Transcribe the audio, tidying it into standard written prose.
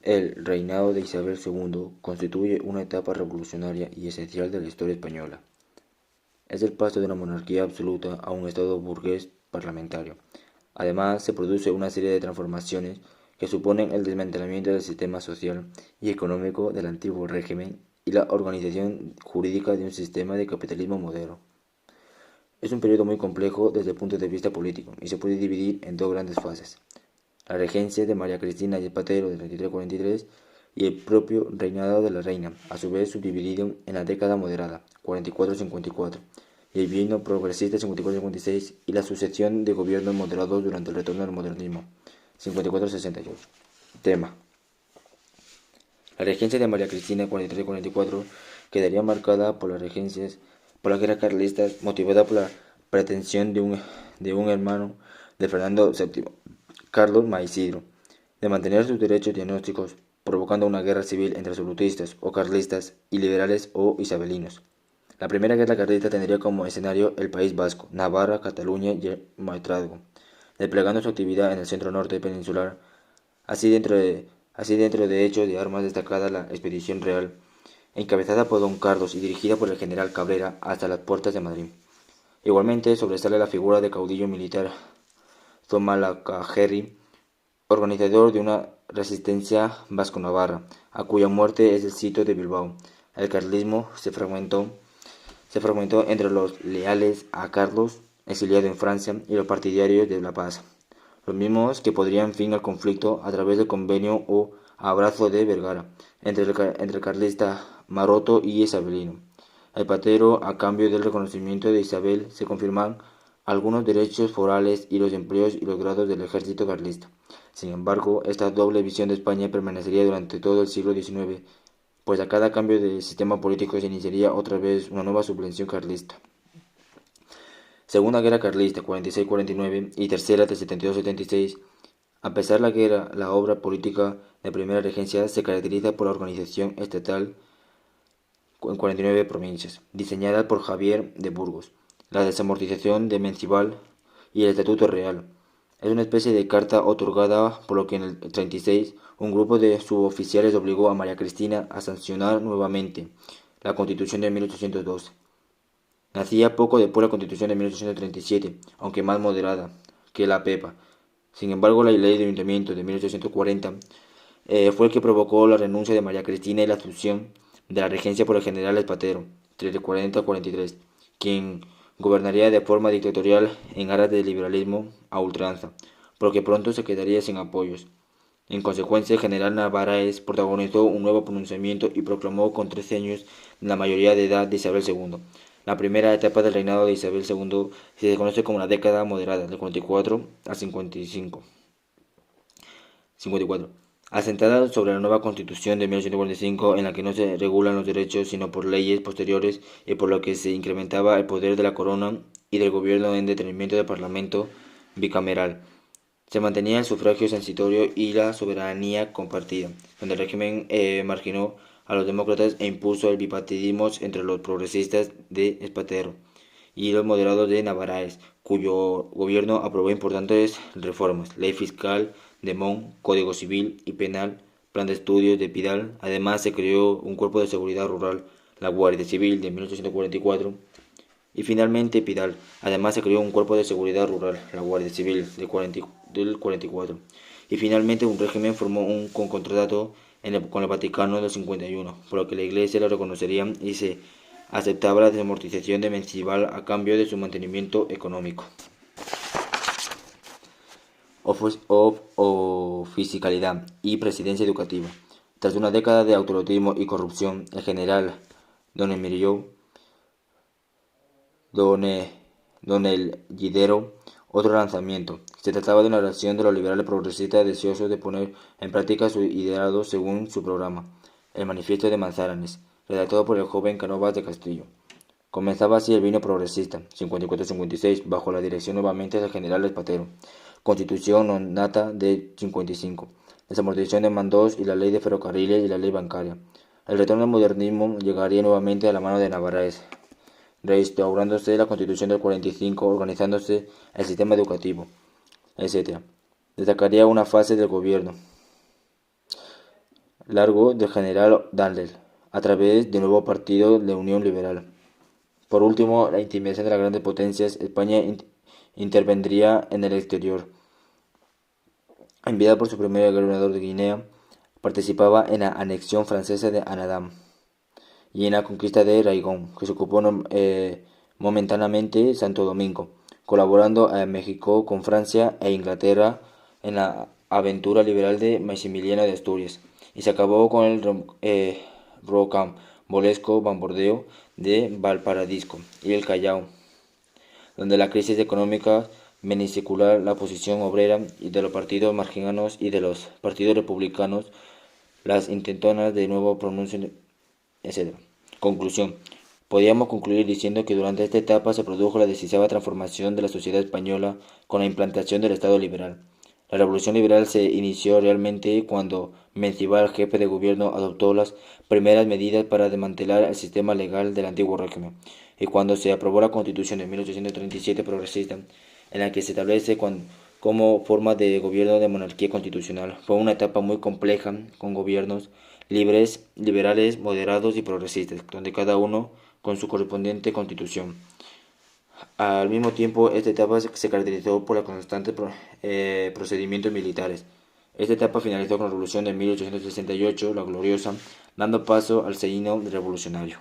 El reinado de Isabel II constituye una etapa revolucionaria y esencial de la historia española. Es el paso de una monarquía absoluta a un estado burgués parlamentario. Además, se produce una serie de transformaciones que suponen el desmantelamiento del sistema social y económico del antiguo régimen y la organización jurídica de un sistema de capitalismo moderno. Es un periodo muy complejo desde el punto de vista político y se puede dividir en dos grandes fases: la regencia de María Cristina y Zapatero de 33-43 y el propio reinado de la reina, a su vez subdividido en la década moderada 44-54 y el bienio progresista 54-56 y la sucesión de gobiernos moderados durante el retorno del modernismo 54-68. Tema: la regencia de María Cristina 43-44 quedaría marcada por la guerra carlista motivada por la pretensión de un hermano de Fernando VII, Carlos Maisidro, de mantener sus derechos diagnósticos, provocando una guerra civil entre absolutistas o carlistas y liberales o isabelinos. La primera guerra carlista tendría como escenario el País Vasco, Navarra, Cataluña y el Maestrazgo, desplegando su actividad en el centro norte peninsular. Así dentro de hechos de armas destacada la expedición real, encabezada por don Carlos y dirigida por el general Cabrera hasta las puertas de Madrid. Igualmente sobresale la figura de caudillo militar Zumalacárregui, organizador de una resistencia vasco-navarra, a cuya muerte es el sitio de Bilbao. El carlismo se fragmentó entre los leales a Carlos, exiliado en Francia, y los partidarios de la paz, los mismos que pondrían fin al conflicto a través del convenio o abrazo de Vergara entre el carlista Maroto y isabelino. El patero, a cambio del reconocimiento de Isabel, se confirman algunos derechos forales y los empleos y los grados del ejército carlista. Sin embargo, esta doble visión de España permanecería durante todo el siglo XIX, pues a cada cambio de sistema político se iniciaría otra vez una nueva sublevación carlista. Segunda Guerra Carlista 46-49 y Tercera de 72-76. A pesar de la guerra, la obra política de Primera Regencia se caracteriza por la organización estatal en 49 provincias, diseñada por Javier de Burgos, la desamortización de Mencibal y el Estatuto Real. Es una especie de carta otorgada por lo que en el 36 un grupo de suboficiales obligó a María Cristina a sancionar nuevamente la Constitución de 1812. Nacía poco después la Constitución de 1837, aunque más moderada que la PEPA. Sin embargo, la Ley de Ayuntamiento de 1840 fue el que provocó la renuncia de María Cristina y la asunción de la regencia por el general Zapatero, 40-43, quien gobernaría de forma dictatorial en aras del liberalismo a ultranza, por lo que pronto se quedaría sin apoyos. En consecuencia, el general Narváez protagonizó un nuevo pronunciamiento y proclamó con 13 años la mayoría de edad de Isabel II. La primera etapa del reinado de Isabel II se conoce como la década moderada, del 44 al 54, asentada sobre la nueva Constitución de 1845, en la que no se regulan los derechos sino por leyes posteriores y por lo que se incrementaba el poder de la corona y del gobierno en detrimento del Parlamento bicameral. Se mantenía el sufragio censitorio y la soberanía compartida, donde el régimen marginó a los demócratas e impuso el bipartidismo entre los progresistas de Zapatero y los moderados de Narváez, cuyo gobierno aprobó importantes reformas: ley fiscal de Montt, código civil y penal, plan de estudios de Pidal. Además, se creó un cuerpo de seguridad rural, la Guardia Civil de 1844, y finalmente Pidal. Además, se creó un cuerpo de seguridad rural, la Guardia Civil del 44. Y finalmente, un régimen formó un contrato con el Vaticano del 51, por lo que la Iglesia lo reconocería y se aceptaba la desamortización de Mencibal a cambio de su mantenimiento económico. Oficialidad y presidencia educativa. Tras una década de autoritarismo y corrupción, el general Don Emilio Don el Guidero, otro lanzamiento. Se trataba de una reacción de los liberales progresistas deseosos de poner en práctica sus ideales según su programa, el Manifiesto de Manzanares, redactado por el joven Cánovas de Castillo. Comenzaba así el bienio progresista, 54-56, bajo la dirección nuevamente del general Zapatero. Constitución non nata de 55, desamortización de mandos y la ley de ferrocarriles y la ley bancaria. El retorno al modernismo llegaría nuevamente a la mano de Narváez, restaurándose la Constitución del 45, organizándose el sistema educativo, etc. Destacaría una fase del gobierno largo del general Danler, a través del nuevo partido de Unión Liberal. Por último, la intimidación de las grandes potencias, España intervendría en el exterior. Enviada por su primer gobernador de Guinea, participaba en la anexión francesa de Annam y en la conquista de Raigón, que se ocupó momentáneamente Santo Domingo, colaborando en México con Francia e Inglaterra en la aventura liberal de Maximiliano de Asturias, y se acabó con el rocambolesco bombardeo de Valparaíso y el Callao, donde la crisis económica menisecular, la posición obrera y de los partidos marginados y de los partidos republicanos, las intentonas de nuevo pronuncian, etc. Conclusión. Podríamos concluir diciendo que durante esta etapa se produjo la decisiva transformación de la sociedad española con la implantación del Estado liberal. La revolución liberal se inició realmente cuando Mendívil, jefe de gobierno, adoptó las primeras medidas para desmantelar el sistema legal del antiguo régimen, y cuando se aprobó la Constitución de 1837 progresista, en la que se establece como forma de gobierno de monarquía constitucional. Fue una etapa muy compleja, con gobiernos libres, liberales, moderados y progresistas, donde cada uno con su correspondiente constitución. Al mismo tiempo, esta etapa se caracterizó por los constantes procedimientos militares. Esta etapa finalizó con la Revolución de 1868, la gloriosa, dando paso al seiino revolucionario.